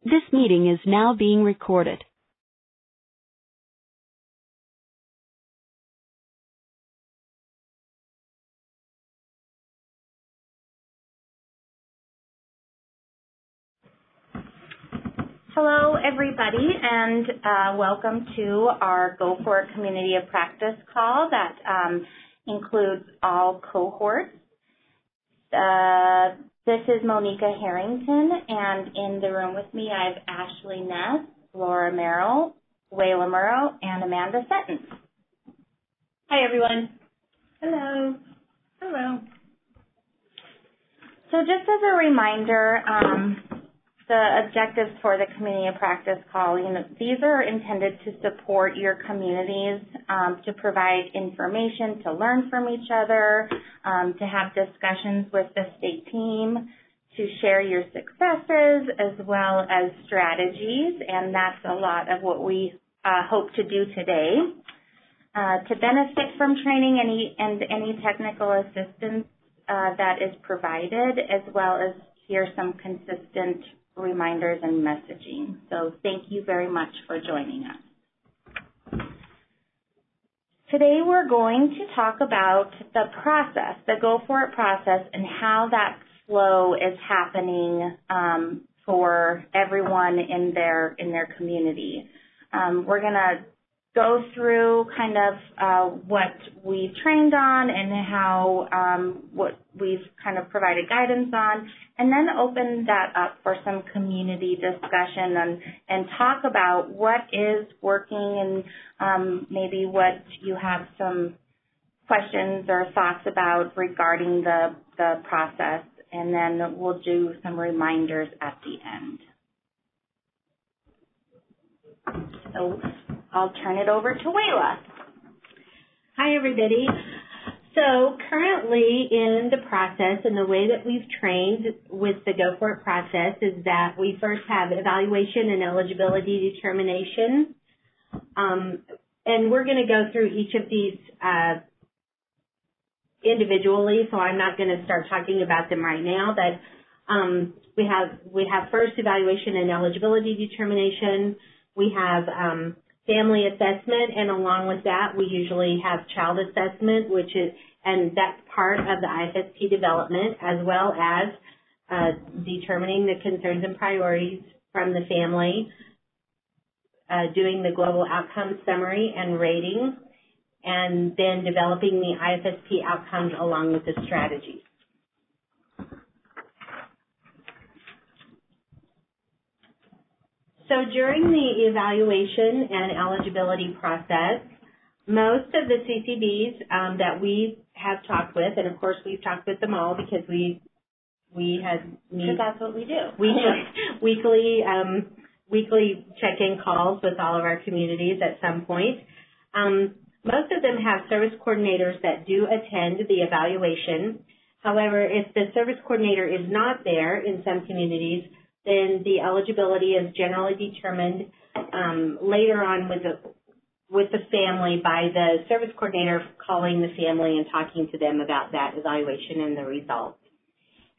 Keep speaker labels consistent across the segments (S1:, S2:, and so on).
S1: This meeting is now being recorded.
S2: Hello, everybody, and welcome to our Go For It Community of Practice call that includes all cohorts. This is Monica Harrington, and in the room with me I have Ashley Ness, Laura Merrill, Wayla Murrow, and Amanda Sutton. Hi, everyone. Hello. Hello. So just as a reminder, the objectives for the Community of Practice call, these are intended to support your communities, to provide information, to learn from each other, to have discussions with the state team, to share your successes as well as strategies, and that's a lot of what we hope to do today. To benefit from training any technical assistance that is provided, as well as hear some consistent reminders and messaging. So thank you very much for joining us. Today we're going to talk about the process, the Go For It process, and how that flow is happening for everyone in their community. We're going to go through kind of what we've trained on and how what we've kind of provided guidance on, and then open that up for some community discussion and talk about what is working and maybe what you have some questions or thoughts about regarding the process, and then we'll do some reminders at the end. So I'll turn it over to Wayla.
S3: Hi, everybody. So currently in the process, and the way that we've trained with the Go For It process is that we first have evaluation and eligibility determination. And we're going to go through each of these individually, so I'm not going to start talking about them right now, but we have first evaluation and eligibility determination. We have family assessment, and along with that, we usually have child assessment, and that's part of the IFSP development, as well as determining the concerns and priorities from the family, doing the global outcome summary and rating, and then developing the IFSP outcomes along with the strategies. So during the evaluation and eligibility process, most of the CCBs that we have talked with, and of course we've talked with them all because we had
S2: because that's what we do.
S3: We do weekly check-in calls with all of our communities at some point. Most of them have service coordinators that do attend the evaluation. However, if the service coordinator is not there in some communities, then the eligibility is generally determined later on with the family by the service coordinator calling the family and talking to them about that evaluation and the results.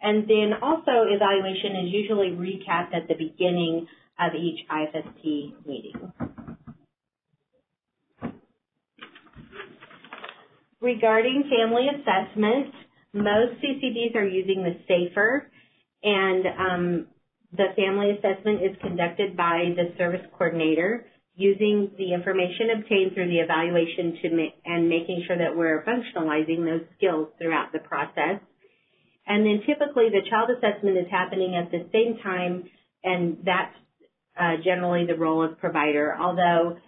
S3: And then also evaluation is usually recapped at the beginning of each IFSP meeting. Regarding family assessment, most CCDs are using the SAFER, and the family assessment is conducted by the service coordinator using the information obtained through the evaluation and making sure that we're functionalizing those skills throughout the process. And then typically the child assessment is happening at the same time, and that's generally the role of provider, although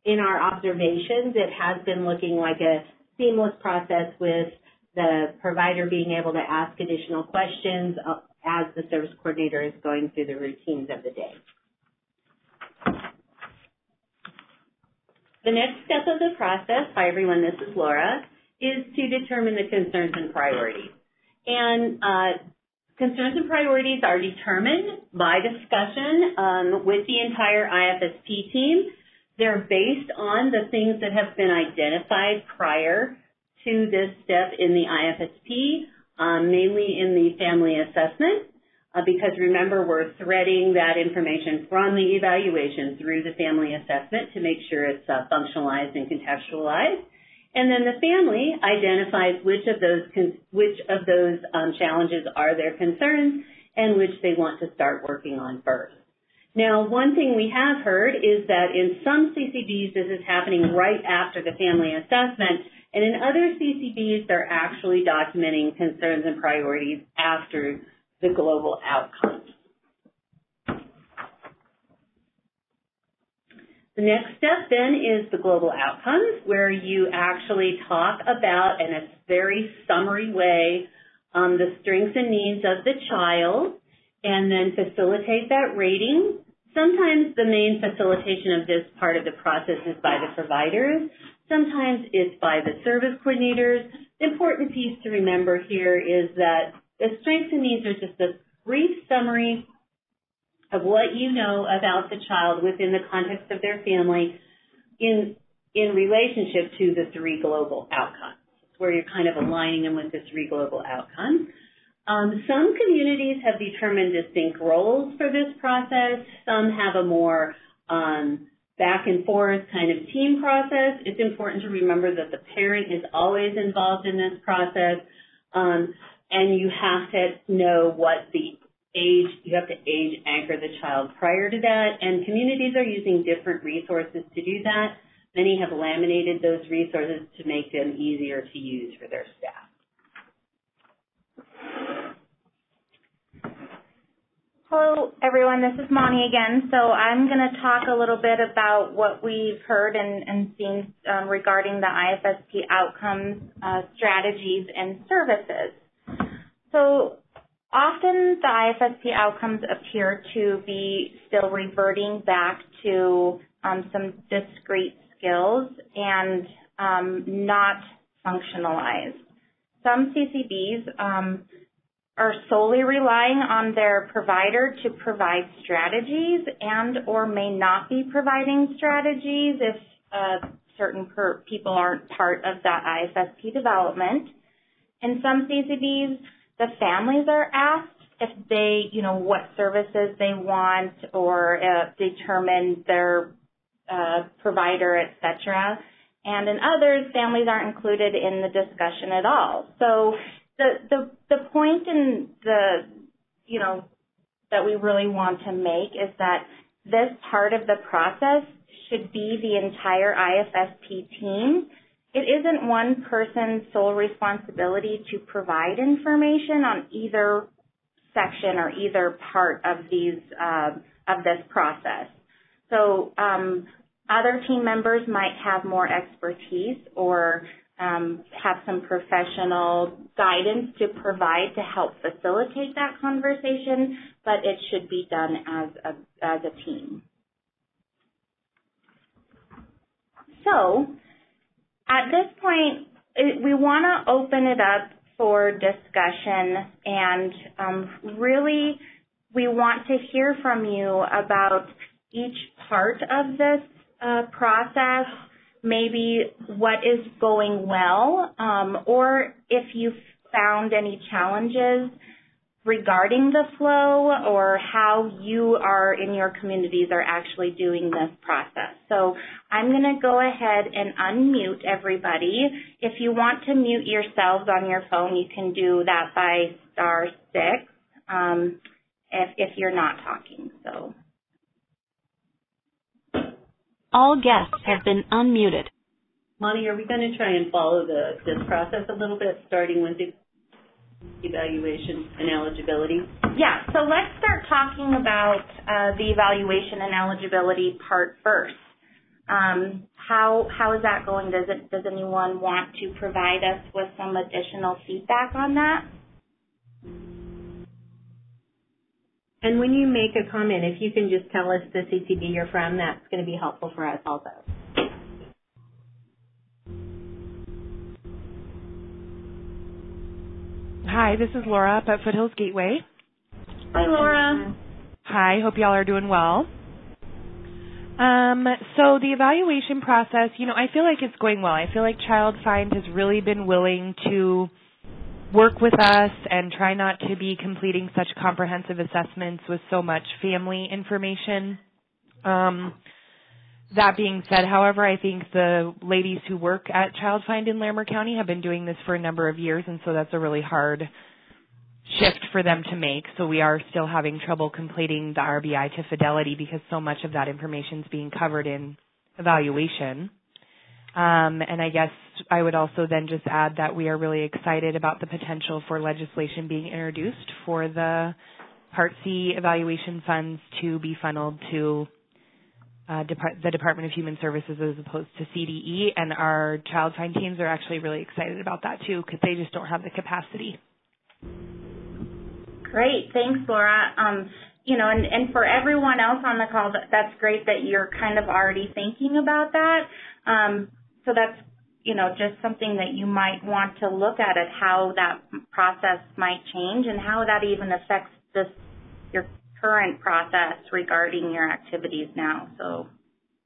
S3: in our observations it has been looking like a seamless process with the provider being able to ask additional questions as the service coordinator is going through the routines of the day.
S4: The next step of the process, hi everyone, this is Laura, is to determine the concerns and priorities. And concerns and priorities are determined by discussion with the entire IFSP team. They're based on the things that have been identified prior to this step in the IFSP, mainly in the family assessment. because remember, we're threading that information from the evaluation through the family assessment to make sure it's functionalized and contextualized. And then the family identifies which of those challenges are their concerns and which they want to start working on first. Now, one thing we have heard is that in some CCBs, this is happening right after the family assessment, and in other CCBs, they're actually documenting concerns and priorities after the global outcomes. The next step then is the global outcomes, where you actually talk about, in a very summary way, the strengths and needs of the child, and then facilitate that rating. Sometimes the main facilitation of this part of the process is by the providers. Sometimes it's by the service coordinators. The important piece to remember here is that the strengths and needs are just a brief summary of what you know about the child within the context of their family in relationship to the 3 global outcomes, where you're kind of aligning them with the 3 global outcomes. Some communities have determined distinct roles for this process. Some have a more back and forth kind of team process. It's important to remember that the parent is always involved in this process, and you have to know what the age, you have to age anchor the child prior to that, and communities are using different resources to do that. Many have laminated those resources to make them easier to use for their staff.
S2: Hello, everyone. This is Monty again. So I'm going to talk a little bit about what we've heard and seen regarding the IFSP outcomes, strategies, and services. So often the IFSP outcomes appear to be still reverting back to some discrete skills and not functionalized. Some CCBs are solely relying on their provider to provide strategies and or may not be providing strategies if certain people aren't part of that IFSP development. In some CCBs, the families are asked if they, what services they want or determine their provider, etc. And in others, families aren't included in the discussion at all. So the point in that we really want to make is that this part of the process should be the entire IFSP team. It isn't one person's sole responsibility to provide information on either section or either part of this process. So other team members might have more expertise or have some professional guidance to provide to help facilitate that conversation, but it should be done as a team. So at this point, we want to open it up for discussion, and really we want to hear from you about each part of this process, maybe what is going well, or if you've found any challenges regarding the flow or how you are in your communities are actually doing this process. So I'm going to go ahead and unmute everybody. If you want to mute yourselves on your phone, you can do that by *6 if you're not talking. So.
S1: All guests have been unmuted.
S4: Monty, are we going to try and follow this process a little bit, starting with the evaluation and eligibility?
S2: Yeah, so let's start talking about the evaluation and eligibility part first. How is that going? Does anyone want to provide us with some additional feedback on that?
S3: And when you make a comment, if you can just tell us the CCB you're from, that's going to be helpful for us also.
S5: Hi, this is Laura up at Foothills Gateway.
S2: Hi, Laura.
S5: Hi, hope y'all are doing well. So the evaluation process, I feel like it's going well. I feel like Child Find has really been willing to work with us and try not to be completing such comprehensive assessments with so much family information. That being said, however, I think the ladies who work at Child Find in Larimer County have been doing this for a number of years, and so that's a really hard shift for them to make. So we are still having trouble completing the RBI to fidelity because so much of that information is being covered in evaluation. And I guess I would also then just add that we are really excited about the potential for legislation being introduced for the Part C evaluation funds to be funneled to the Department of Human Services as opposed to CDE, and our Child Find teams are actually really excited about that too because they just don't have the capacity.
S2: Great, thanks, Laura. And for everyone else on the call, that's great that you're kind of already thinking about that. So that's, just something that you might want to look at how that process might change and how that even affects your current process regarding your activities now. So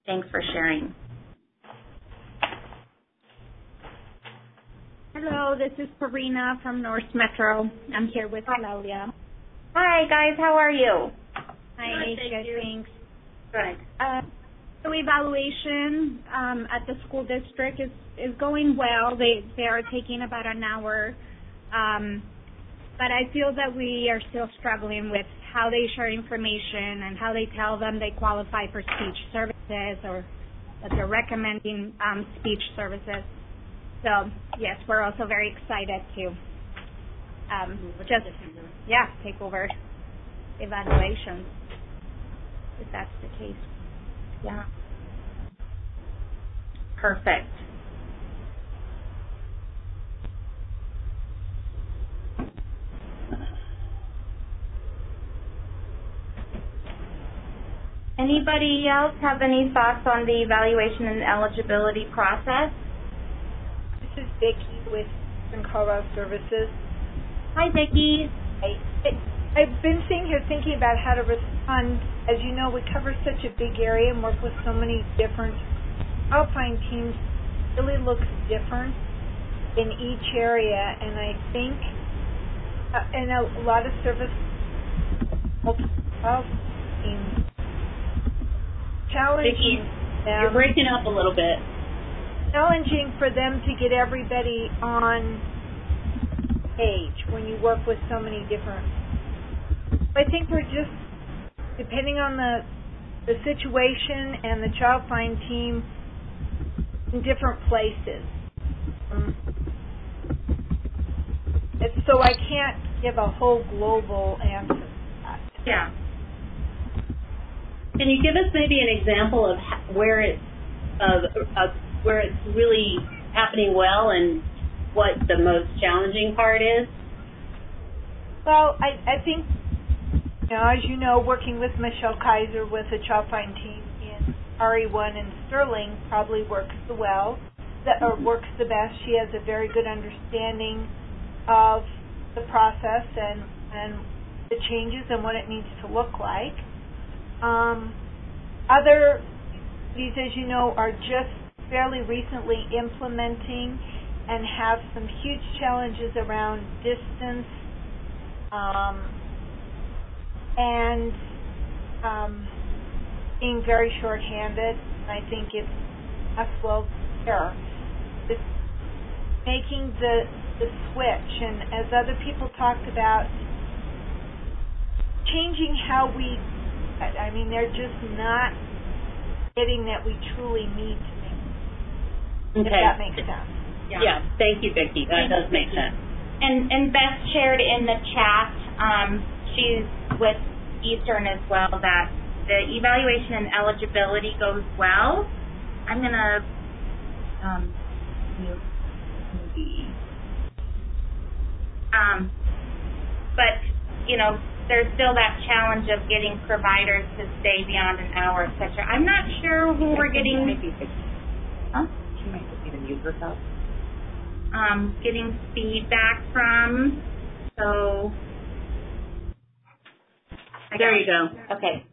S2: thanks for sharing.
S6: Hello, this is Farina from North Metro. I'm here with Claudia.
S2: Hi, guys. How are you?
S6: Hi, good, thanks.
S2: Good.
S6: So evaluation at the school district is going well. They are taking about an hour. But I feel that we are still struggling with how they share information and how they tell them they qualify for speech services or that they're recommending speech services. So, yes, we're also very excited to take over evaluations, if that's the case.
S2: Yeah. Perfect. Anybody else have any thoughts on the evaluation and eligibility process?
S7: This is Vicki with Cohorts Services.
S2: Hi, Vicki.
S7: I've been sitting here thinking about how to respond. As you know, we cover such a big area and work with so many different Alpine teams. It really looks different in each area, and I think and a lot of service teams challenging them.
S4: You're breaking up a little bit.
S7: Challenging for them to get everybody on page when you work with so many different. I think we're just depending on the situation and the Child Find team in different places. So I can't give a whole global answer to that.
S2: Yeah.
S4: Can you give us maybe an example of where it's really happening well and what the most challenging part is?
S7: Well, I think, as you know, working with Michelle Kaiser with the Child Find team in RE1 and Sterling probably works the best. She has a very good understanding of the process and the changes and what it needs to look like. Other cities, as you know, are just fairly recently implementing and have some huge challenges around distance and being very short-handed. I think it's Maxwell's error. It's making the switch, and as other people talked about, changing how we, they're just not getting that we truly need to make, if that makes sense.
S4: Yeah. Thank you, Vicki. That does make sense.
S2: And Beth shared in the chat, she's with Eastern as well, that the evaluation and eligibility goes well. I'm going to but, there's still that challenge of getting providers to stay beyond an hour, et cetera. I'm not sure who we're getting. Huh?
S8: She might just need to mute herself.
S2: Getting feedback from. So.
S4: There you go.
S2: Okay.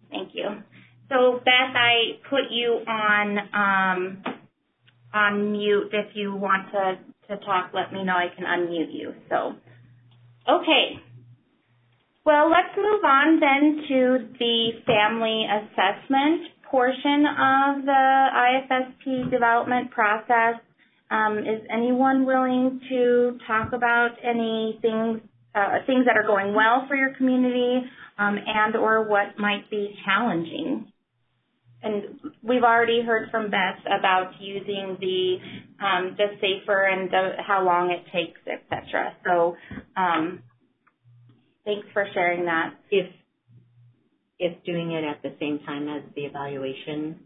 S2: Thank you. So Beth, I put you on mute if you want to to talk, let me know. I can unmute you. So, okay. Well, let's move on then to the family assessment portion of the IFSP development process. Is anyone willing to talk about any things that are going well for your community and or what might be challenging? And we've already heard from Beth about using the SAFER and how long it takes, etc. So thanks for sharing that.
S3: If doing it at the same time as the evaluation.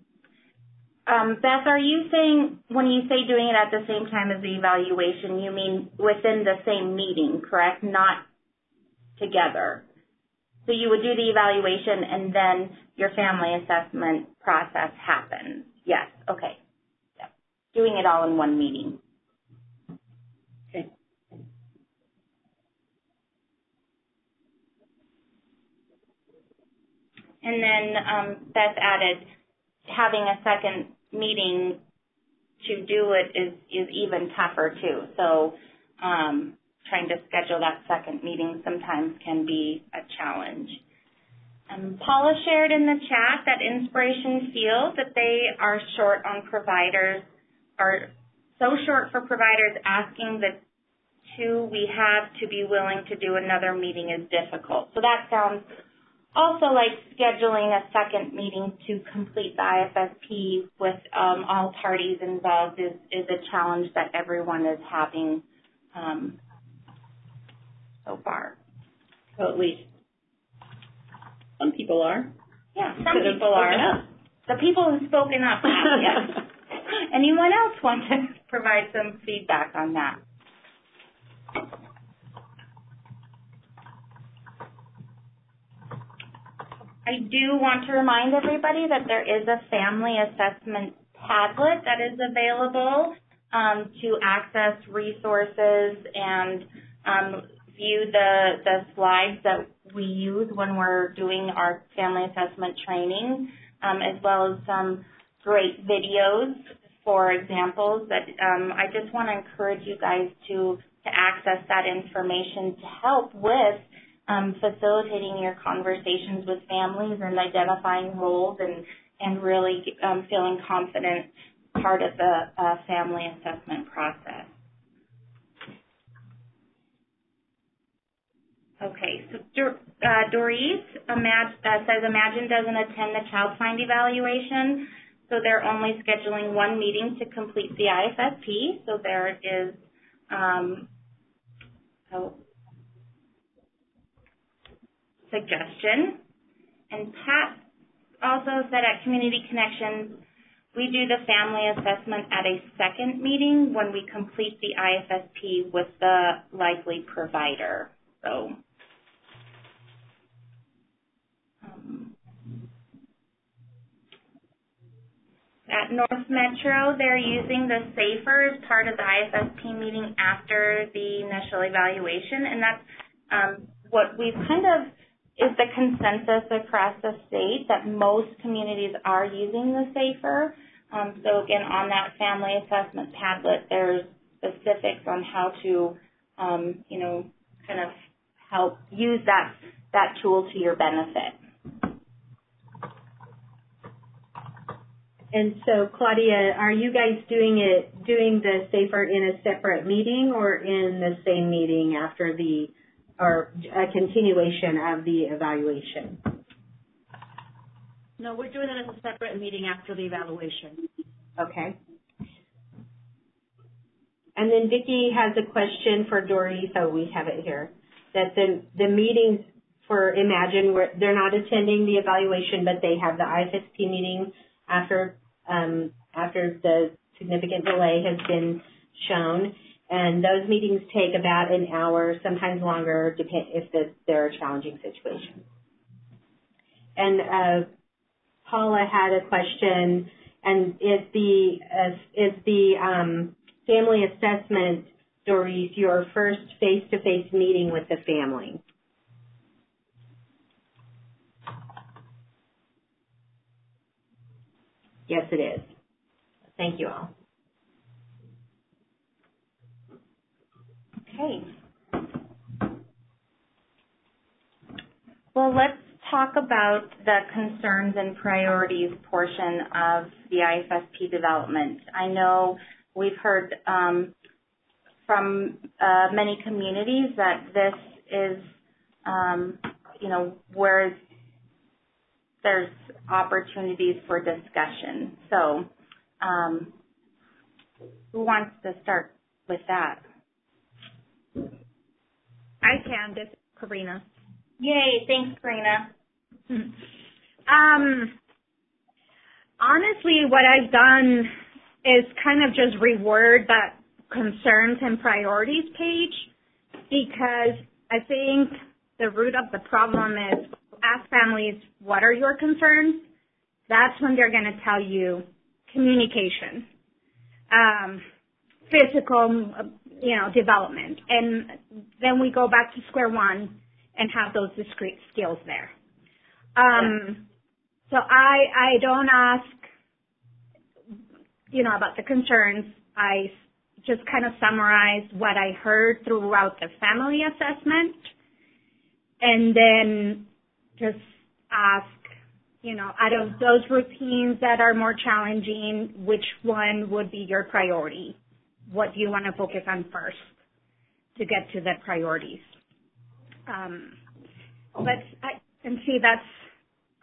S2: Beth, are you saying when you say doing it at the same time as the evaluation, you mean within the same meeting, correct? Not together. So you would do the evaluation and then your family assessment process happens. Yes, okay. Yep. Doing it all in one meeting.
S3: Okay.
S2: And then Beth added, having a second meeting to do it is even tougher too. So trying to schedule that second meeting sometimes can be a challenge. Paula shared in the chat that Inspiration feels that they are short on providers, are so short for providers, asking the two we have to be willing to do another meeting is difficult. So that sounds also like scheduling a second meeting to complete the IFSP with all parties involved is a challenge that everyone is having so far.
S4: So at least some people are.
S2: Yeah, some people are. The people who've spoken up have, yes. Anyone else want to provide some feedback on that? I do want to remind everybody that there is a family assessment Padlet that is available to access resources and view the slides that we use when we're doing our family assessment training, as well as some great videos for examples that I just want to encourage you guys to access that information to help with facilitating your conversations with families and identifying roles and really feeling confident part of the family assessment process. Okay, so Doris says Imagine doesn't attend the Child Find evaluation, so they're only scheduling one meeting to complete the IFSP. So there is a suggestion. And Pat also said at Community Connections, we do the family assessment at a second meeting when we complete the IFSP with the likely provider. So at North Metro, they're using the SAFER as part of the IFSP meeting after the initial evaluation, and that's what we've kind of is the consensus across the state that most communities are using the SAFER. So again, on that family assessment Padlet, there's specifics on how to, kind of help use that tool to your benefit.
S3: And so, Claudia, are you guys doing the SAFER in a separate meeting or in the same meeting after or a continuation of the evaluation?
S8: No, we're doing it as a separate meeting after the evaluation.
S3: Okay. And then Vicki has a question for Dory, so we have it here, that the meetings for Imagine, they're not attending the evaluation, but they have the IFSP meeting after the significant delay has been shown. And those meetings take about an hour, sometimes longer, if they're a challenging situation. And Paula had a question, and is the family assessment, Doris, your first face-to-face meeting with the family? Yes, it is. Thank you all.
S2: Okay. Well, let's talk about the concerns and priorities portion of the IFSP development. I know we've heard from many communities that this is, where there's opportunities for discussion. So, who wants to start with that?
S6: I can. This is Karina.
S2: Yay! Thanks, Karina.
S6: Honestly, what I've done is kind of just reword that concerns and priorities page, because I think the root of the problem is, ask families, what are your concerns? That's when they're going to tell you communication, physical, development. And then we go back to square one and have those discrete skills there. So I don't ask, about the concerns. I just kind of summarize what I heard throughout the family assessment, and then just ask, out of those routines that are more challenging, which one would be your priority? What do you want to focus on first to get to the priorities? That's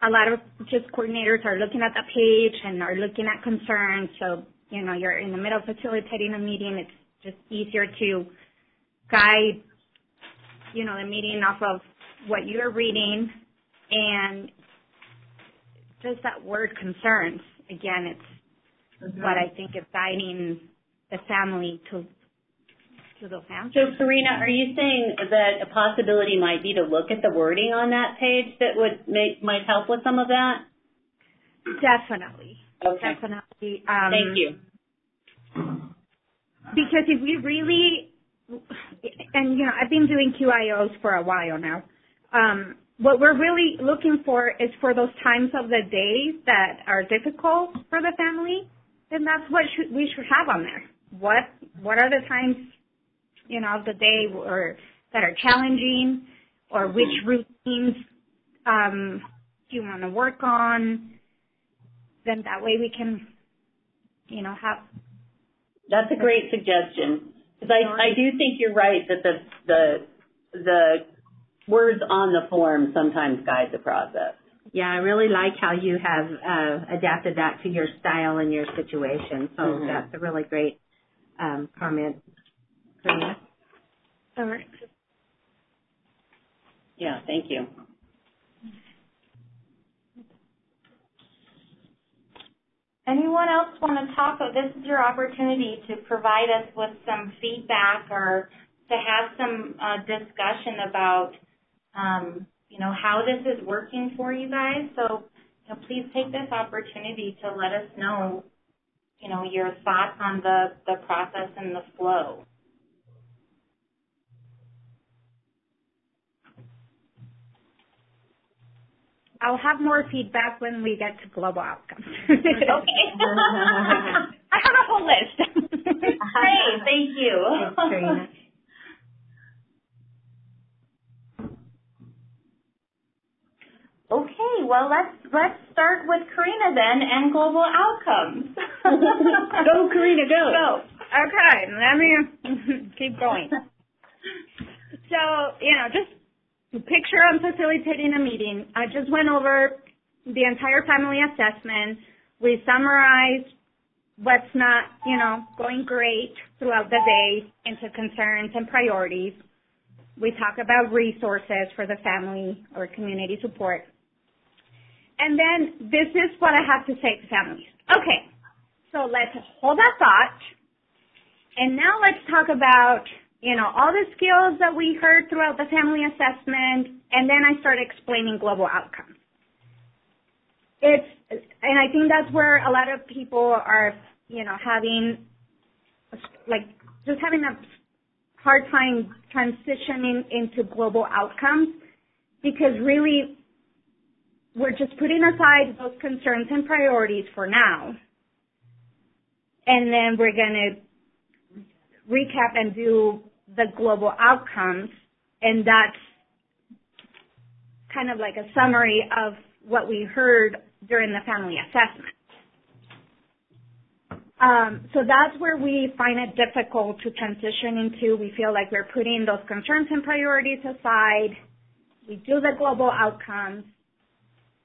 S6: a lot of just coordinators are looking at the page and are looking at concerns. So, you're in the middle of facilitating a meeting. It's just easier to guide, the meeting off of what you're reading. And just that word concerns, again, it's what I think is guiding the family to those answers.
S4: So, Karina, are you saying that a possibility might be to look at the wording on that page that might help with some of that?
S6: Definitely.
S4: Okay.
S6: Definitely.
S4: Thank you.
S6: Because if we really, and I've been doing QIOs for a while now, what we're really looking for is for those times of the day that are difficult for the family, then that's what we should have on there. What are the times, of the day that are challenging, or which routines do you want to work on? Then that way we can, have.
S4: That's a great suggestion, because I do think you're right that the words on the form sometimes guide the process.
S3: Yeah, I really like how you have adapted that to your style and your situation. So that's a really great comment. Karina?
S6: All right.
S4: Yeah, thank you.
S2: Anyone else want to talk? This is your opportunity to provide us with some feedback or to have some discussion about, how this is working for you guys. So, please take this opportunity to let us know, your thoughts on the process and the flow.
S6: I'll have more feedback when we get to global outcomes.
S2: Okay.
S6: I have a whole list.
S2: Great, thank you.
S3: Thanks, Karina.
S2: Okay, well let's start with Karina then and global outcomes.
S4: Go, Karina, go.
S6: So, okay, let me keep going. So, just to picture I'm facilitating a meeting. I just went over the entire family assessment. We summarized what's not, going great throughout the day into concerns and priorities. We talk about resources for the family or community support. And then this is what I have to say to families. Okay, so let's hold that thought. And now let's talk about, all the skills that we heard throughout the family assessment, and then I start explaining global outcomes. And I think that's where a lot of people are, having a hard time transitioning into global outcomes, because really we're just putting aside those concerns and priorities for now, and then we're going to recap and do the global outcomes, and that's kind of like a summary of what we heard during the family assessment. So that's where we find it difficult to transition into. We feel like we're putting those concerns and priorities aside. We do the global outcomes.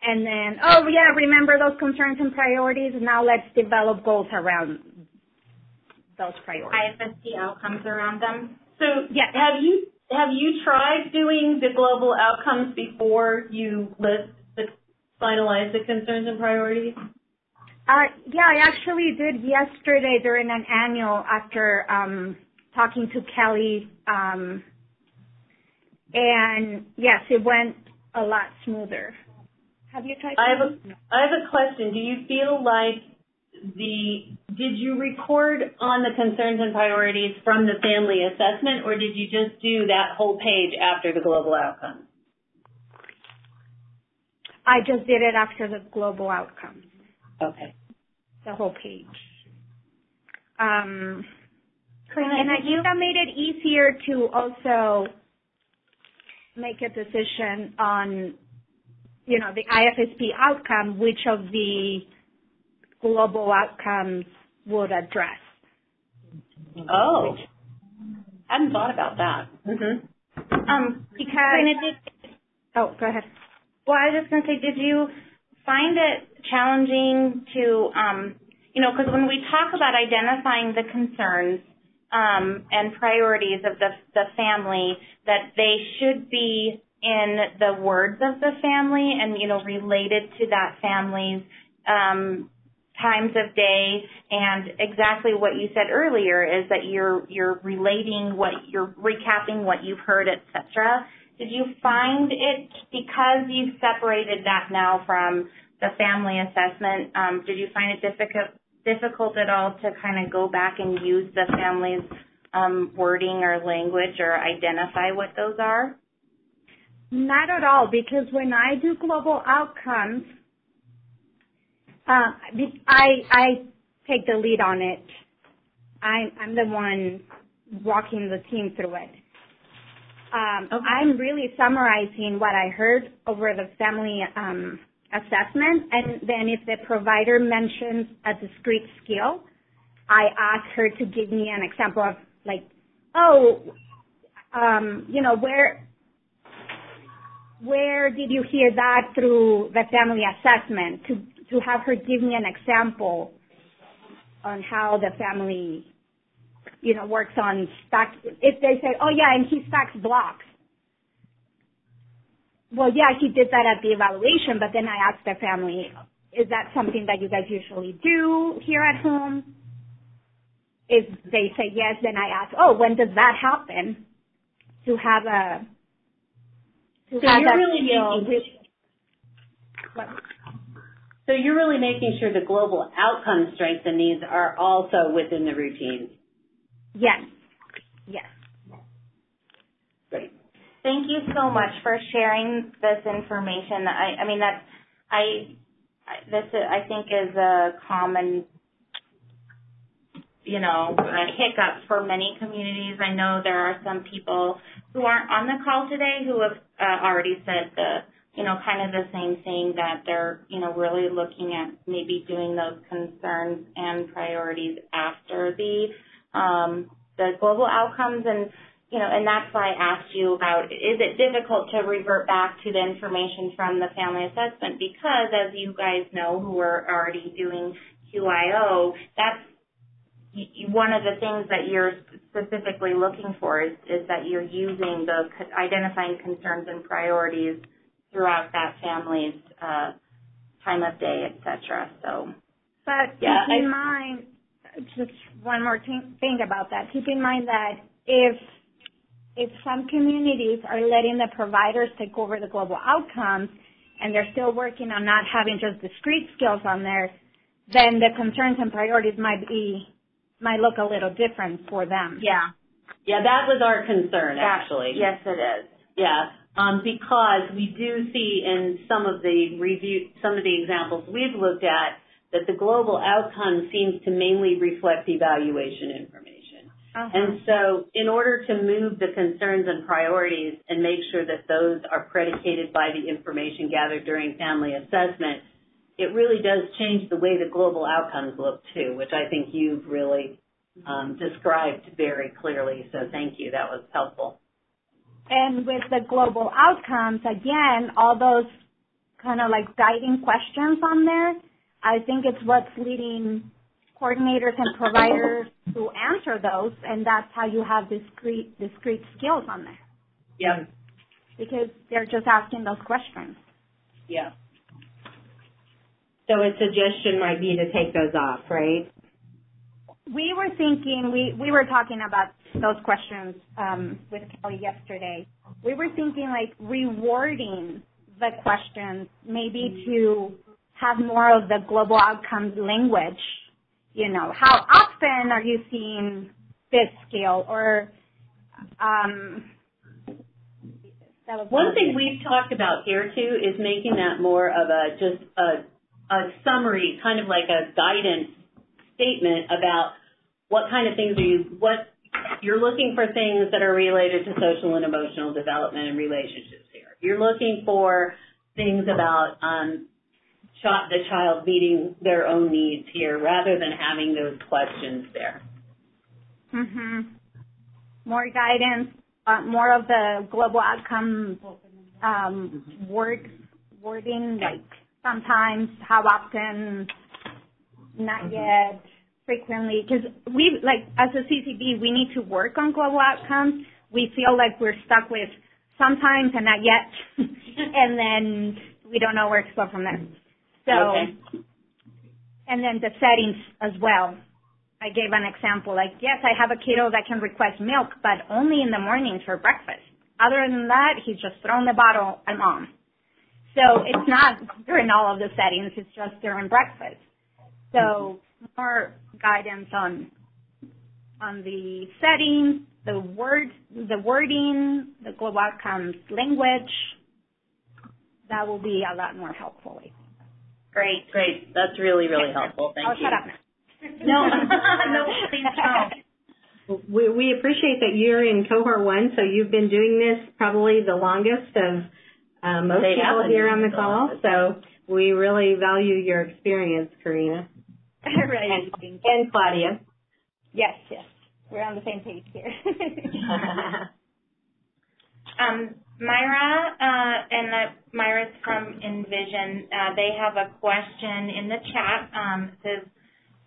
S6: And then, oh yeah, remember those concerns and priorities. Now let's develop goals around those priorities.
S2: IFSP outcomes around them.
S4: So
S6: yeah.
S4: Have you tried doing the global outcomes before you finalize the concerns and priorities?
S6: Yeah, I actually did yesterday during an annual after talking to Kelly. And yes, it went a lot smoother. Have you tried?
S4: I have a question. Do you feel like did you record on the concerns and priorities from the family assessment, or did you just do that whole page after the global outcomes?
S6: I just did it after the global outcomes.
S4: Okay.
S6: The whole page. And I think that made it easier to also make a decision on, the IFSP outcome, which of the global outcomes would address.
S4: Oh, I hadn't thought about that. Mm-hmm.
S6: Oh, go ahead.
S2: Well, I was just going to say, did you find it challenging to, because when we talk about identifying the concerns and priorities of the family, that they should be in the words of the family and, related to that family's times of day, and exactly what you said earlier is that you're recapping what you've heard, etc. Did you find it, because you've separated that now from the family assessment, did you find it difficult at all to kind of go back and use the family's wording or language or identify what those are?
S6: Not at all, because when I do global outcomes, I take the lead on it. I'm the one walking the team through it. Okay. I'm really summarizing what I heard over the family assessment, and then if the provider mentions a discrete skill, I ask her to give me an example of where did you hear that through the family assessment, to have her give me an example on how the family, works on stack. If they say, oh yeah, and he stacks blocks. Well, yeah, he did that at the evaluation, but then I asked the family, is that something that you guys usually do here at home? If they say yes, then I ask, oh, when does that happen? To have a,
S4: So you're really making sure the global outcome strengths and needs are also within the routines.
S6: Yes. Yes.
S4: Great.
S2: Thank you so much for sharing this information. I think is a common, a hiccup for many communities. I know there are some people who aren't on the call today who have already said kind of the same thing, that they're, really looking at maybe doing those concerns and priorities after the global outcomes. And, and that's why I asked you about, is it difficult to revert back to the information from the family assessment? Because as you guys know, who are already doing QIO, that's one of the things that you're specifically looking for is that you're using the identifying concerns and priorities throughout that family's time of day, etc. So,
S6: but keep in mind, just one more thing about that. Keep in mind that if some communities are letting the providers take over the global outcomes and they're still working on not having just discrete skills on there, then the concerns and priorities might look a little different for them.
S4: Yeah. Yeah, that was our concern, actually.
S2: Yes, it is.
S4: Yeah. Because we do see in some of the examples we've looked at that the global outcome seems to mainly reflect evaluation information. And so in order to move the concerns and priorities and make sure that those are predicated by the information gathered during family assessment, it really does change the way the global outcomes look too, which I think you've really described very clearly. So thank you. That was helpful.
S6: And with the global outcomes, again, all those kind of like guiding questions on there, I think it's what's leading coordinators and providers to answer those, and that's how you have discrete skills on there.
S4: Yeah.
S6: Because they're just asking those questions.
S4: Yeah.
S3: So a suggestion might be to take those off, right?
S6: We were thinking, we were talking about those questions with Kelly yesterday. We were thinking like rewarding the questions, maybe to have more of the global outcomes language. You know, how often are you seeing this skill? Or
S4: one thing we've talked about here too is making that more of a summary, kind of like a guidance statement about what kind of things what you're looking for, things that are related to social and emotional development and relationships here. You're looking for things about the child meeting their own needs here rather than having those questions there.
S6: More guidance, more of the global outcome wording, like sometimes, how often, not yet, frequently. Because we, like, as a CCB, we need to work on global outcomes. We feel like we're stuck with sometimes and not yet, and then we don't know where to go from there. So, and then the settings as well. I gave an example, like, yes, I have a kiddo that can request milk, but only in the mornings for breakfast. Other than that, he's just throwing the bottle at mom. So it's not during all of the settings, it's just during breakfast. So more guidance on the settings, the wording, the global outcomes language. That will be a lot more helpful.
S4: Great. That's really, really helpful. Thank you.
S6: I'll shut up now.
S4: No, please don't.
S3: We appreciate that you're in Cohort 1, so you've been doing this probably the longest of most people here on the call. So we really value your experience, Karina.
S6: Right.
S3: And Claudia.
S6: Yes. We're on the same page here.
S2: Myra, Myra's from Envision, they have a question in the chat. It says,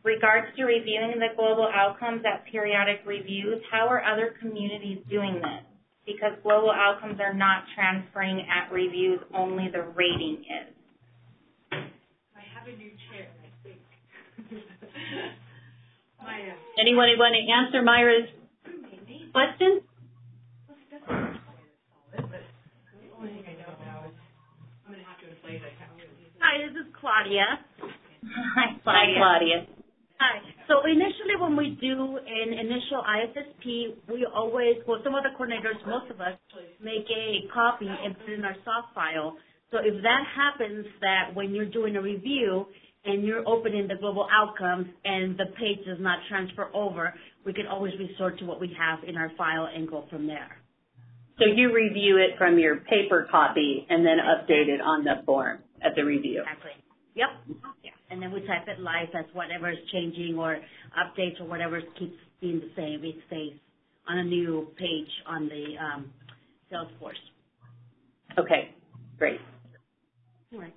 S2: regards to reviewing the global outcomes at periodic reviews, how are other communities doing this? Because global outcomes are not transferring at reviews, only the rating is.
S8: I have a new chair, I think.
S4: Anyone want to answer Myra's question?
S8: Hi, this is Claudia.
S2: Hi,
S4: Claudia.
S8: Hi. So initially when we do an initial ISSP, we always, well, some of the coordinators, most of us, make a copy and put it in our soft file. So if that happens, that when you're doing a review and you're opening the global outcomes and the page does not transfer over, we can always resort to what we have in our file and go from there.
S4: So you review it from your paper copy and then update it on the form at the review.
S8: Exactly. Yep. Yeah. And then we type it live as whatever is changing or updates or whatever keeps being the same. It stays on a new page on the Salesforce.
S4: Okay. Great.
S8: All right.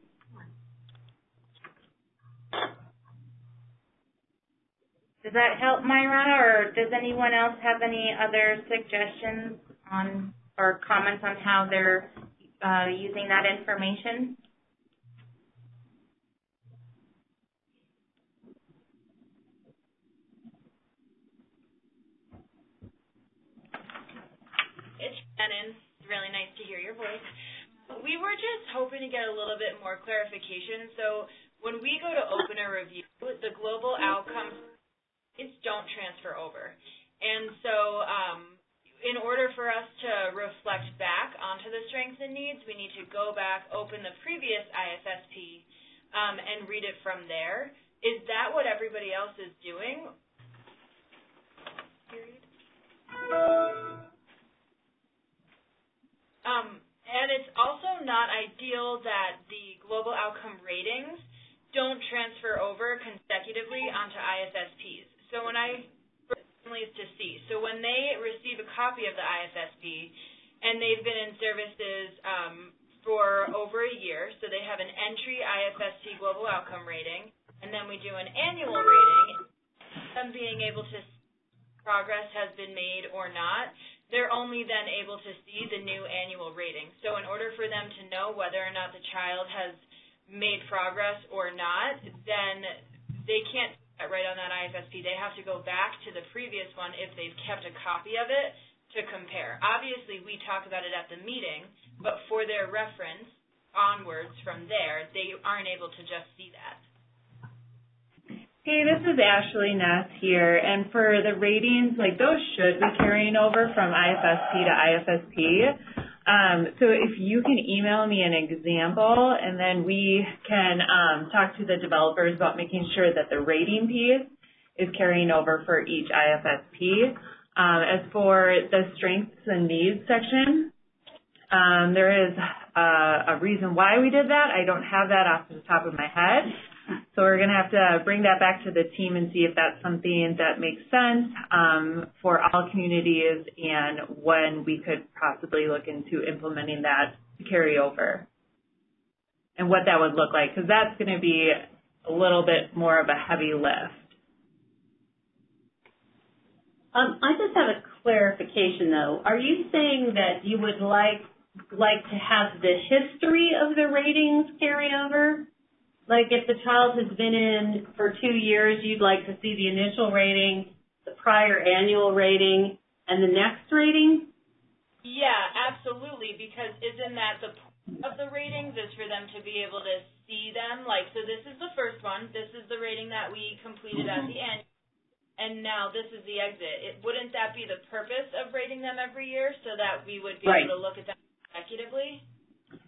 S2: Does that help, Myra, or does anyone else have any other suggestions on or comments on how they're using that information?
S9: It's Shannon. It's really nice to hear your voice. We were just hoping to get a little bit more clarification. So when we go to open a review, the global outcomes don't transfer over. And so in order for us to reflect back onto the strengths and needs, we need to go back, open the previous ISSP, and read it from there. Is that what everybody else is doing? And it's also not ideal that the global outcome ratings don't transfer over consecutively onto ISSPs. So when families to see. So when they receive a copy of the ISSP and they've been in services for over a year, so they have an entry ISSP global outcome rating, and then we do an annual rating, them being able to see if progress has been made or not, they're only then able to see the new annual rating. So in order for them to know whether or not the child has made progress or not, then they can't right on that ISSP. They have to go back to the previous one if they've kept a copy of it to compare. Obviously, we talk about it at the meeting, but for their reference onwards from there, they aren't able to just see that.
S10: Hey, this is Ashley Ness here, and for the ratings, like those should be carrying over from IFSP to IFSP. So if you can email me an example, and then we can talk to the developers about making sure that the rating piece is carrying over for each IFSP. As for the strengths and needs section, there is a reason why we did that. I don't have that off the top of my head. So we're going to have to bring that back to the team and see if that's something that makes sense for all communities and when we could possibly look into implementing that to carry over and what that would look like, because that's going to be a little bit more of a heavy lift.
S4: I just have a clarification, though. Are you saying that you would like to have the history of the ratings carry over? Like if the child has been in for 2 years, you'd like to see the initial rating, the prior annual rating, and the next rating?
S9: Yeah, absolutely, because isn't that the point of the ratings is for them to be able to see them? Like, so this is the first one. This is the rating that we completed at the end, and now this is the exit. Wouldn't that be the purpose of rating them every year so that we would be able to look at them consecutively?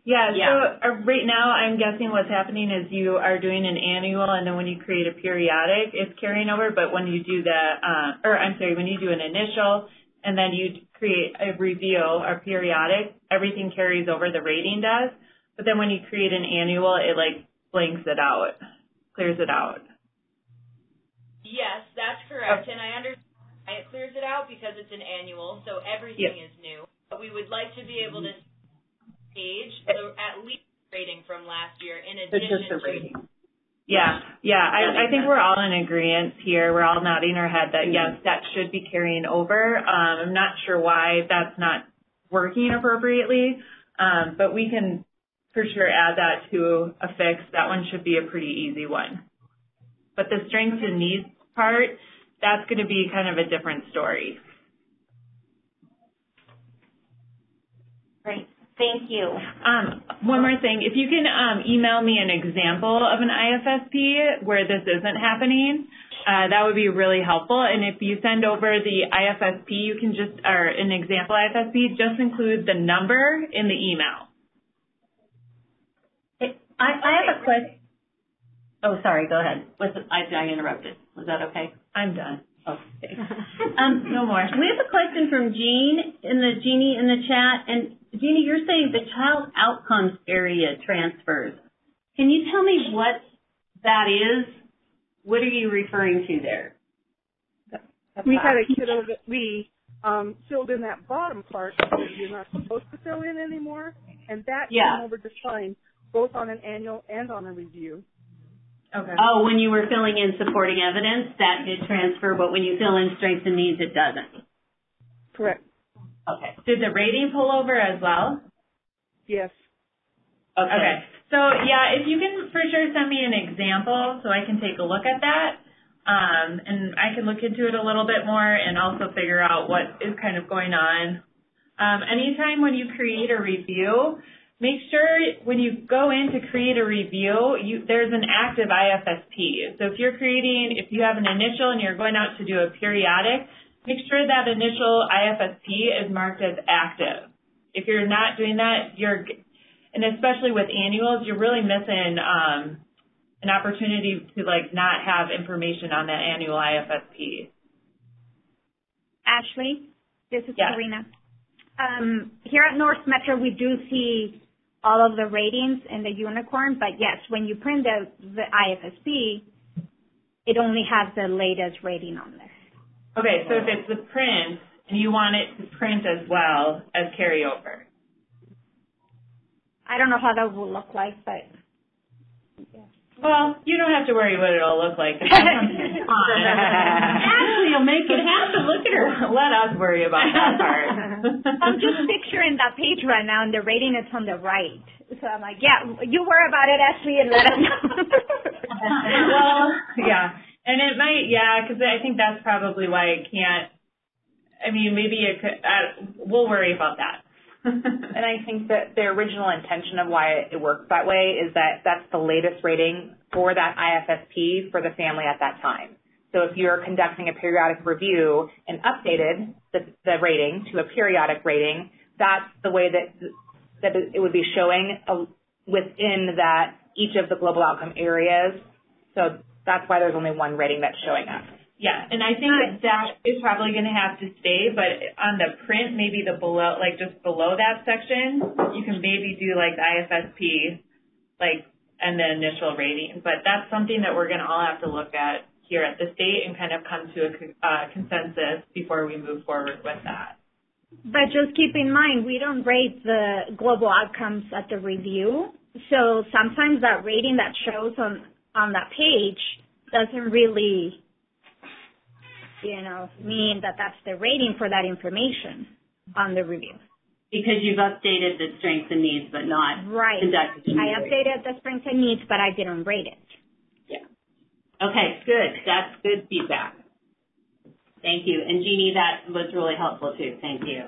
S10: Yeah, so right now I'm guessing what's happening is you are doing an annual, and then when you create a periodic, it's carrying over, but when you do when you do an initial and then you create a review or periodic, everything carries over, the rating does, but then when you create an annual, it like blanks it out, clears it out.
S9: Yes, that's correct, and I understand it clears it out because it's an annual, so everything is new, but we would like to be able to page, so at least rating from last year in addition to rating.
S10: Yeah. I think we're all in agreement here. We're all nodding our head that yes, that should be carrying over. I'm not sure why that's not working appropriately, but we can for sure add that to a fix. That one should be a pretty easy one. But the strengths and needs part, that's going to be kind of a different story.
S2: Great. Thank you.
S10: One more thing. If you can email me an example of an IFSP where this isn't happening, that would be really helpful. And if you send over the IFSP, you can or an example IFSP, just include the number in the email.
S4: I have a question. Oh, sorry. Go ahead. I interrupted. Was that okay?
S10: I'm done.
S4: Okay.
S10: No more.
S4: We have a question from Jeannie in the chat, and Jeannie, you're saying the child outcomes area transfers. Can you tell me what that is? What are you referring to there?
S11: We had a kiddo that we filled in that bottom part that you're not supposed to fill in anymore, and that came over just fine, both on an annual and on a review.
S10: Okay.
S4: Oh, when you were filling in supporting evidence, that did transfer, but when you fill in strengths and needs, it doesn't.
S11: Correct.
S10: Okay. Did the rating pull over as well?
S11: Yes.
S10: Okay. So, yeah, if you can for sure send me an example so I can take a look at that, and I can look into it a little bit more and also figure out what is kind of going on. Anytime when you create a review, make sure when you go in to create a review, there's an active IFSP. So if you have an initial and you're going out to do a periodic, make sure that initial IFSP is marked as active. If you're not doing that, and especially with annuals, you're really missing an opportunity to not have information on that annual IFSP.
S6: Ashley? This is Karina. Here at North Metro, we do see all of the ratings in the unicorn, but yes, when you print the IFSP, it only has the latest rating on there.
S10: Okay, so if it's the print and you want it to print as well as carryover.
S6: I don't know how that will look like, but yeah.
S10: Well, you don't have to worry what it'll look like.
S4: Actually, you'll make it happen. Look at her.
S10: Let us worry about that part.
S6: I'm just picturing that page right now, and the rating is on the right. So I'm like, yeah, you worry about it, Ashley, and let us know.
S10: Well, yeah. And it might, because I think that's probably why it can't. I mean, maybe it could. We'll worry about that.
S12: And I think that the original intention of why it works that way is that that's the latest rating for that IFSP for the family at that time. So if you're conducting a periodic review and updated the rating to a periodic rating, that's the way that it would be showing within that each of the global outcome areas. So that's why there's only one rating that's showing up.
S10: Yeah, and I think that is probably going to have to stay, but on the print, maybe the below, like just below that section, you can maybe do like the IFSP, like, and the initial rating. But that's something that we're going to all have to look at here at the state and kind of come to a consensus before we move forward with that.
S6: But just keep in mind, we don't rate the global outcomes at the review. So sometimes that rating that shows on that page doesn't really mean that that's the rating for that information on the review.
S4: Because you've updated the strengths and needs, but not conducted.
S6: I updated the strengths and needs, but I didn't rate it.
S4: Yeah. Okay, good. That's good feedback. Thank you. And Jeannie, that was really helpful too. Thank you.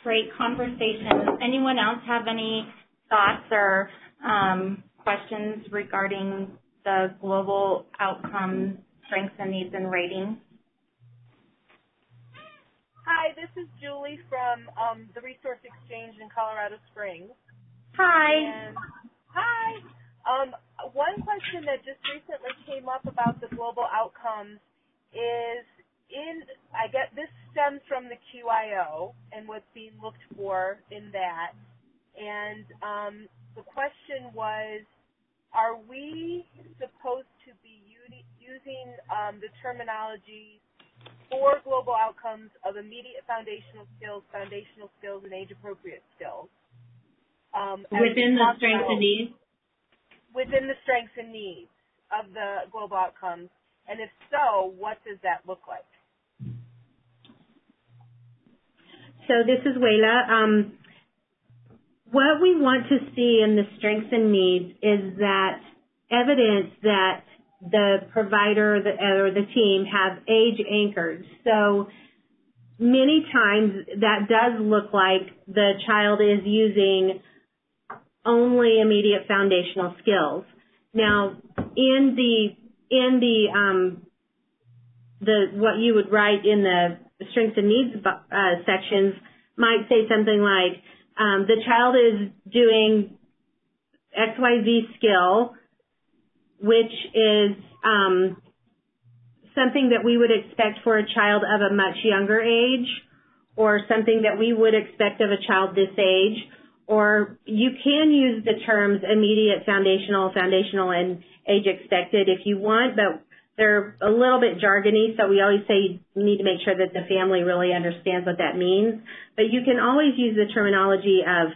S2: Great conversation. Anyone else have any thoughts or questions regarding the global outcome strengths and needs and ratings?
S13: Hi, this is Julie from the Resource Exchange in Colorado Springs.
S2: Hi.
S13: And, hi. One question that just recently came up about the global outcomes is this stems from the QIO and what's being looked for in that. And the question was, are we supposed to be using the terminology for global outcomes of immediate foundational skills, and age-appropriate skills?
S4: Within the strengths and needs?
S13: Within the strengths and needs of the global outcomes. And if so, what does that look like?
S3: So this is Wayla. What we want to see in the strengths and needs is that evidence that the provider or the team have age anchored. So many times that does look like the child is using only immediate foundational skills. Now, in the what you would write in the strengths and needs sections might say something like, the child is doing XYZ skill, which is something that we would expect for a child of a much younger age, or something that we would expect of a child this age. Or you can use the terms immediate foundational, and age expected if you want, but they're a little bit jargony, so we always say you need to make sure that the family really understands what that means. But you can always use the terminology of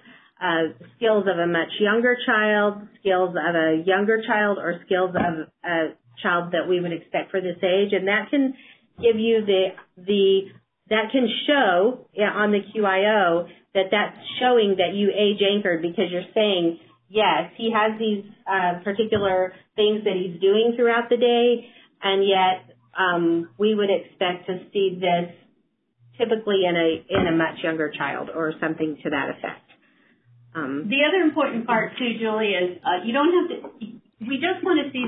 S3: skills of a much younger child, skills of a younger child, or skills of a child that we would expect for this age, and that can give you that can show on the QIO that that's showing that you age anchored, because you're saying, yes, he has these particular things that he's doing throughout the day, and yet we would expect to see this typically in a much younger child or something to that effect.
S4: The other important part too, Julie, is you don't have to. We just want to see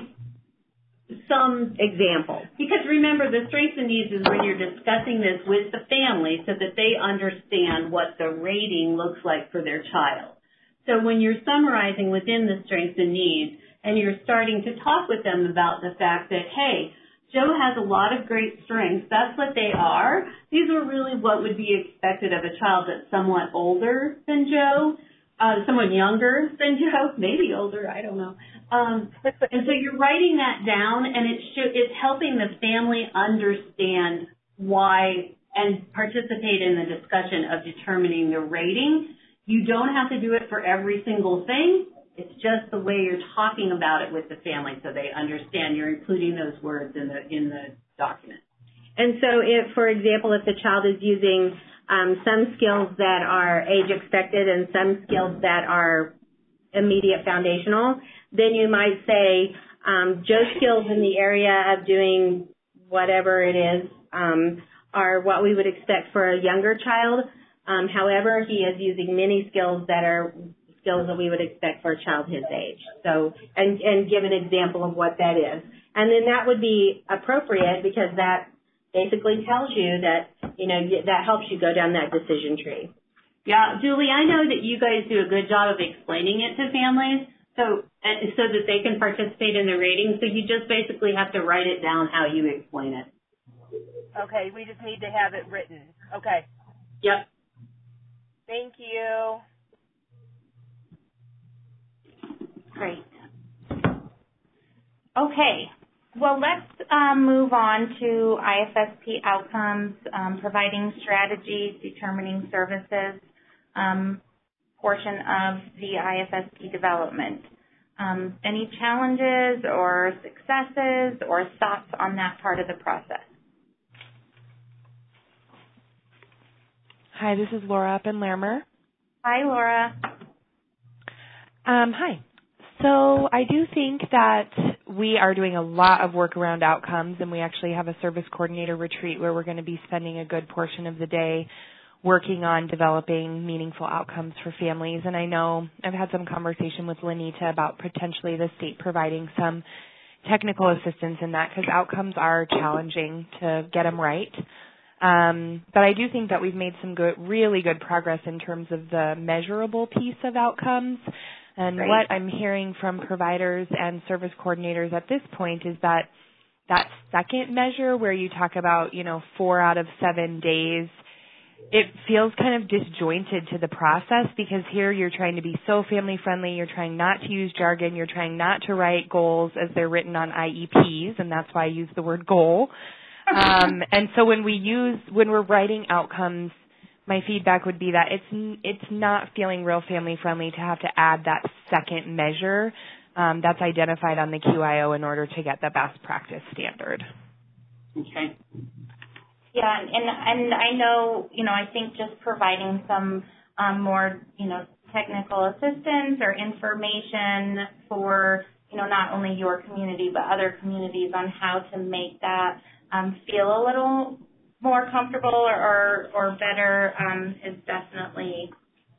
S4: some
S3: examples,
S4: because remember, the strengths and needs is when you're discussing this with the family so that they understand what the rating looks like for their child. So when you're summarizing within the strengths and needs, and you're starting to talk with them about the fact that, hey, Joe has a lot of great strengths. That's what they are. These are really what would be expected of a child that's somewhat older than Joe, someone younger than Joe, maybe older, I don't know. And so you're writing that down, and it's helping the family understand why and participate in the discussion of determining the rating. You don't have to do it for every single thing. It's just the way you're talking about it with the family so they understand you're including those words in the document.
S3: And so if, for example, if the child is using some skills that are age expected and some skills that are immediate foundational, then you might say Joe's skills in the area of doing whatever it is are what we would expect for a younger child. However, he is using many skills that are skills that we would expect for a child his age. So, and give an example of what that is. And then that would be appropriate because that basically tells you that, that helps you go down that decision tree.
S4: Yeah, Julie, I know that you guys do a good job of explaining it to families so that they can participate in the rating. So you just basically have to write it down how you explain it.
S13: Okay, we just need to have it written. Okay.
S4: Yep.
S13: Thank you.
S2: Great. Okay. Well, let's move on to IFSP outcomes, providing strategies, determining services, portion of the IFSP development. Any challenges or successes or thoughts on that part of the process?
S5: Hi, this is Laura up in Larimer.
S2: Hi, Laura.
S5: Hi. So I do think that we are doing a lot of work around outcomes, and we actually have a service coordinator retreat where we're going to be spending a good portion of the day working on developing meaningful outcomes for families. And I know I've had some conversation with Lenita about potentially the state providing some technical assistance in that because outcomes are challenging to get them right. But I do think that we've made some really good progress in terms of the measurable piece of outcomes. And
S2: Great.
S5: What I'm hearing from providers and service coordinators at this point is that second measure where you talk about, 4 out of 7 days, it feels kind of disjointed to the process because here you're trying to be so family friendly, you're trying not to use jargon, you're trying not to write goals as they're written on IEPs, and that's why I use the word goal. And so when we're writing outcomes, my feedback would be that it's not feeling real family friendly to have to add that second measure that's identified on the QIO in order to get the best practice standard.
S4: Okay.
S2: Yeah, and I know, I think just providing some more, technical assistance or information for, not only your community but other communities on how to make that feel a little more comfortable or better is definitely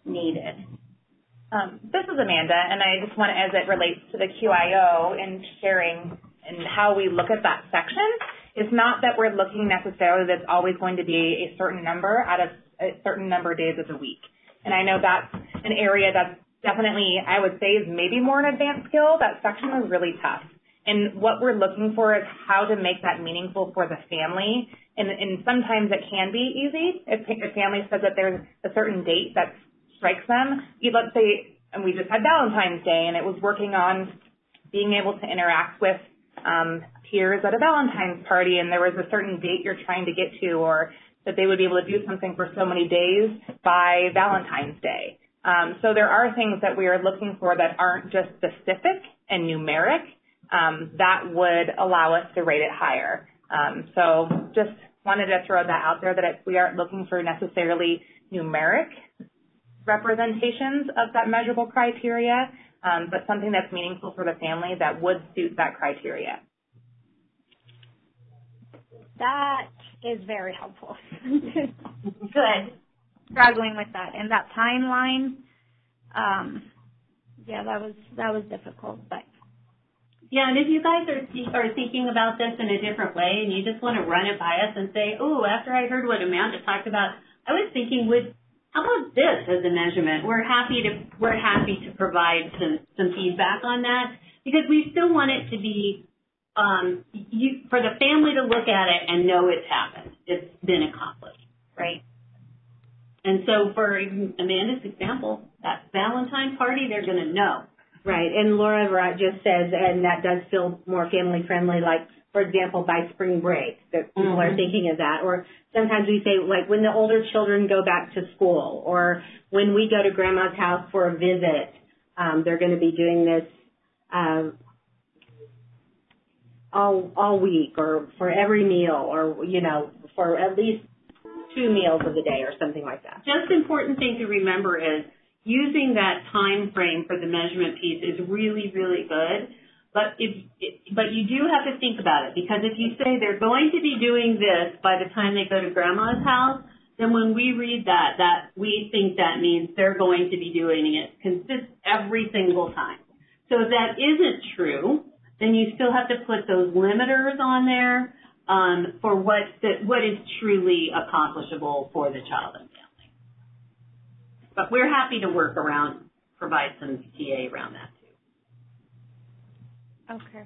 S2: needed.
S12: This is Amanda, and I just want to, as it relates to the QIO and sharing and how we look at that section, it's not that we're looking necessarily that's always going to be a certain number out of a certain number of days of the week. And I know that's an area that's definitely, I would say, is maybe more an advanced skill. That section is really tough. And what we're looking for is how to make that meaningful for the family. And sometimes it can be easy. If a family says that there's a certain date that strikes them, let's say, and we just had Valentine's Day, and it was working on being able to interact with peers at a Valentine's party, and there was a certain date you're trying to get to, or that they would be able to do something for so many days by Valentine's Day. So there are things that we are looking for that aren't just specific and numeric that would allow us to rate it higher. So just wanted to throw that out there that we aren't looking for necessarily numeric representations of that measurable criteria, but something that's meaningful for the family that would suit that criteria.
S6: That is very helpful.
S2: Good.
S6: Struggling with that. And that timeline, that was difficult, but.
S4: Yeah, and if you guys are thinking about this in a different way and you just want to run it by us and say, oh, after I heard what Amanda talked about, I was thinking, how about this as a measurement? We're happy to provide some feedback on that because we still want it to be for the family to look at it and know it's happened. It's been accomplished.
S2: Right.
S4: And so for Amanda's example, that Valentine party, they're going to know.
S3: Right. And Laura just says, and that does feel more family friendly, like, for example, by spring break, that people are thinking of that. Or sometimes we say, like, when the older children go back to school, or when we go to grandma's house for a visit, they're going to be doing this all week, or for every meal, or, you know, for at least 2 meals of the day or something like that.
S4: Just important thing to remember is using that time frame for the measurement piece is really, really good. But you do have to think about it, because if you say they're going to be doing this by the time they go to grandma's house, then when we read that we think that means they're going to be doing it every single time. So if that isn't true, then you still have to put those limiters on there for what is truly accomplishable for the child and family. But we're happy to work around, provide some TA around that too.
S2: Okay.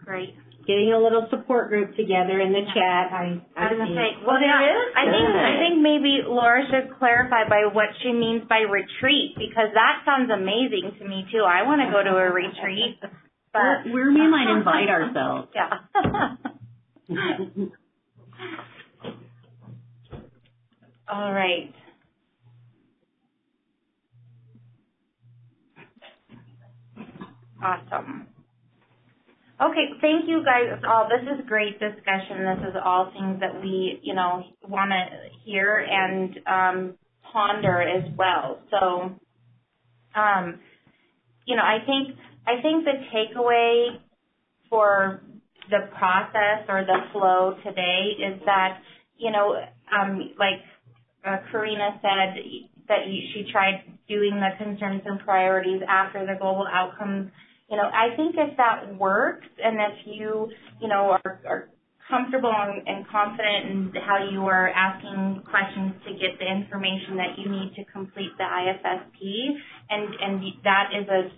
S2: Great.
S3: Getting a little support group together in the chat. I
S2: was going to say,
S4: well, there is.
S2: I think maybe Laura should clarify by what she means by retreat, because that sounds amazing to me too. I want to go to a retreat. But
S4: we might invite ourselves.
S2: Yeah. All right. Awesome. Okay, thank you guys all. This is great discussion. This is all things that we, want to hear and ponder as well. So, I think the takeaway for the process or the flow today is that, like Karina said, that she tried doing the concerns and priorities after the global outcomes. I think if that works, and if you, are comfortable and confident in how you are asking questions to get the information that you need to complete the IFSP, and that is a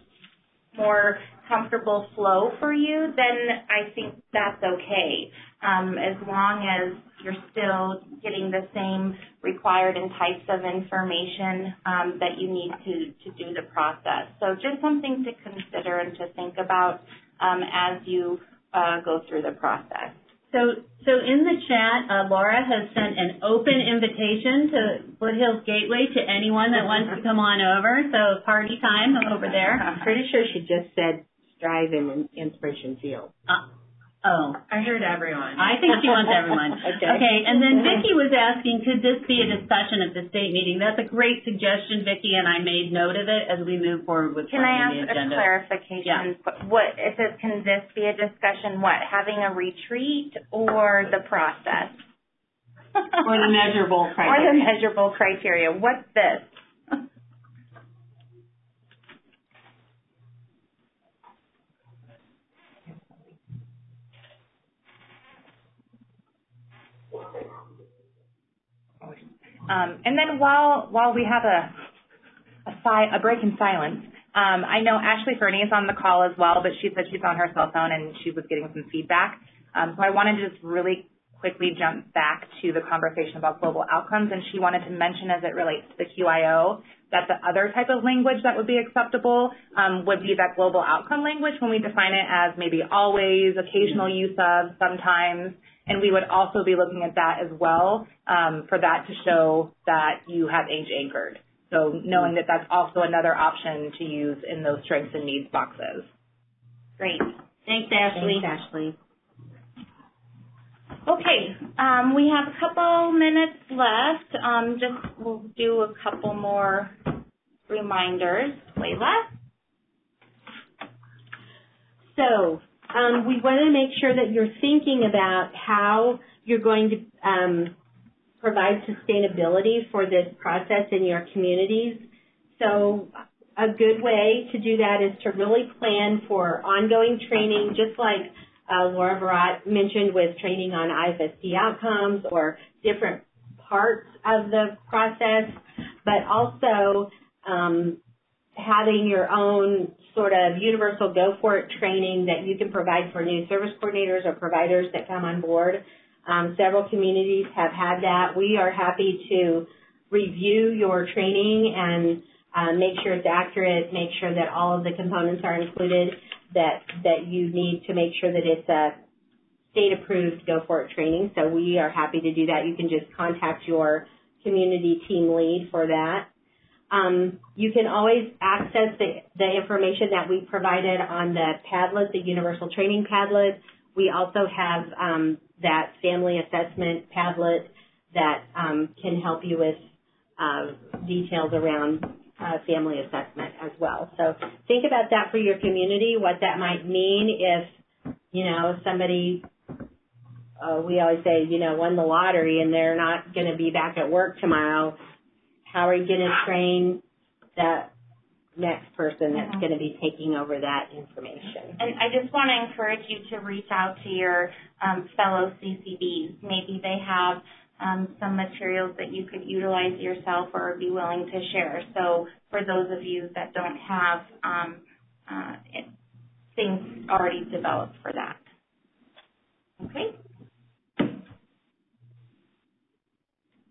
S2: more comfortable flow for you, then I think that's okay, as long as you're still getting the same required and types of information that you need to do the process. So just something to consider and to think about as you go through the process.
S4: So in the chat, Laura has sent an open invitation to Foothills Gateway to anyone that wants to come on over. So party time over there.
S3: I'm pretty sure she just said Strive in Inspiration Field.
S10: I heard everyone.
S4: I think she wants everyone. Okay, and then Vicki was asking, could this be a discussion at the state meeting? That's a great suggestion, Vicki, and I made note of it as we move forward with
S2: Can I ask
S4: the agenda.
S2: a clarification? Yeah. What it says, can this be a discussion? What, having a retreat or the process?
S4: Or the measurable criteria.
S2: Or the measurable criteria. What's this? And then while we have a break in silence, I know Ashley Fernie is on the call as well, but she said she's on her cell phone and she was getting some feedback. So I wanted to just really quickly jump back to the conversation about global outcomes, and she wanted to mention, as it relates to the QIO, that the other type of language that would be acceptable would be that global outcome language when we define it as maybe always, occasional use of, sometimes. And we would also be looking at that as well for that to show that you have age anchored. So knowing that that's also another option to use in those strengths and needs boxes. Great.
S4: Thanks, Ashley.
S3: Thanks, Ashley.
S2: Okay, we have a couple minutes left. We'll do a couple more reminders. Layla?
S3: So, we want to make sure that you're thinking about how you're going to provide sustainability for this process in your communities. So a good way to do that is to really plan for ongoing training, just like Laura Barat mentioned with training on IFSP outcomes or different parts of the process, but also having your own sort of universal go for it training that you can provide for new service coordinators or providers that come on board. Several communities have had that. We are happy to review your training and make sure it's accurate, make sure that all of the components are included that you need to make sure that it's a state-approved go for it training. So we are happy to do that. You can just contact your community team lead for that. You can always access the information that we provided on the Padlet, the Universal Training Padlet. We also have that family assessment Padlet that can help you with details around family assessment as well. So think about that for your community, what that might mean if, somebody, we always say, won the lottery and they're not going to be back at work tomorrow. How are you going to train that next person that's going to be taking over that information?
S2: And I just want to encourage you to reach out to your fellow CCBs. Maybe they have some materials that you could utilize yourself or be willing to share. So for those of you that don't have things already developed for that. Okay?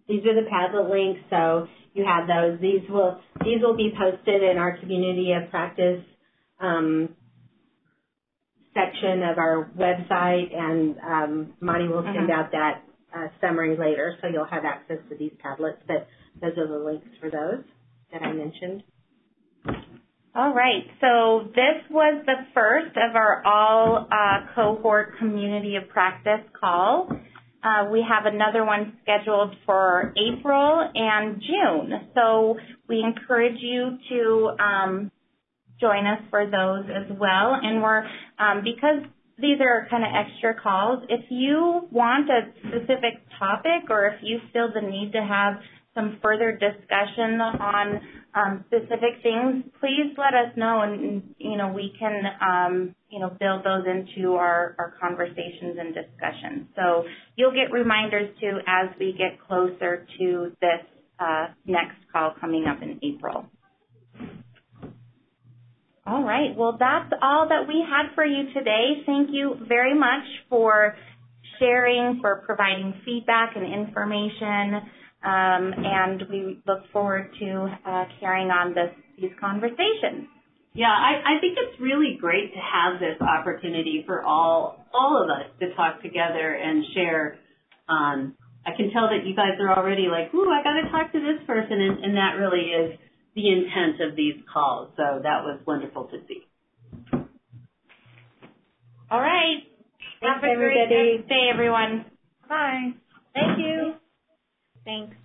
S3: These are the Padlet links, so you have those. These will be posted in our community of practice section of our website, and Monty will send out that summary later, so you'll have access to these Padlets. But those are the links for those that I mentioned.
S2: All right, so this was the first of our all cohort community of practice call. We have another one scheduled for April and June, so we encourage you to join us for those as well. And we're because these are kind of extra calls, if you want a specific topic or if you feel the need to have some further discussion on specific things, please let us know, and we can build those into our conversations and discussions. So you'll get reminders too as we get closer to this next call coming up in April. All right, well, that's all that we had for you today. Thank you very much for sharing, for providing feedback and information. And we look forward to carrying on these conversations.
S4: Yeah, I think it's really great to have this opportunity for all of us to talk together and share. I can tell that you guys are already like, ooh, I got to talk to this person, and that really is the intent of these calls. So that was wonderful to see.
S2: All right.
S3: Thanks,
S2: have a great day, everyone.
S12: Bye.
S2: Thank you. Thanks.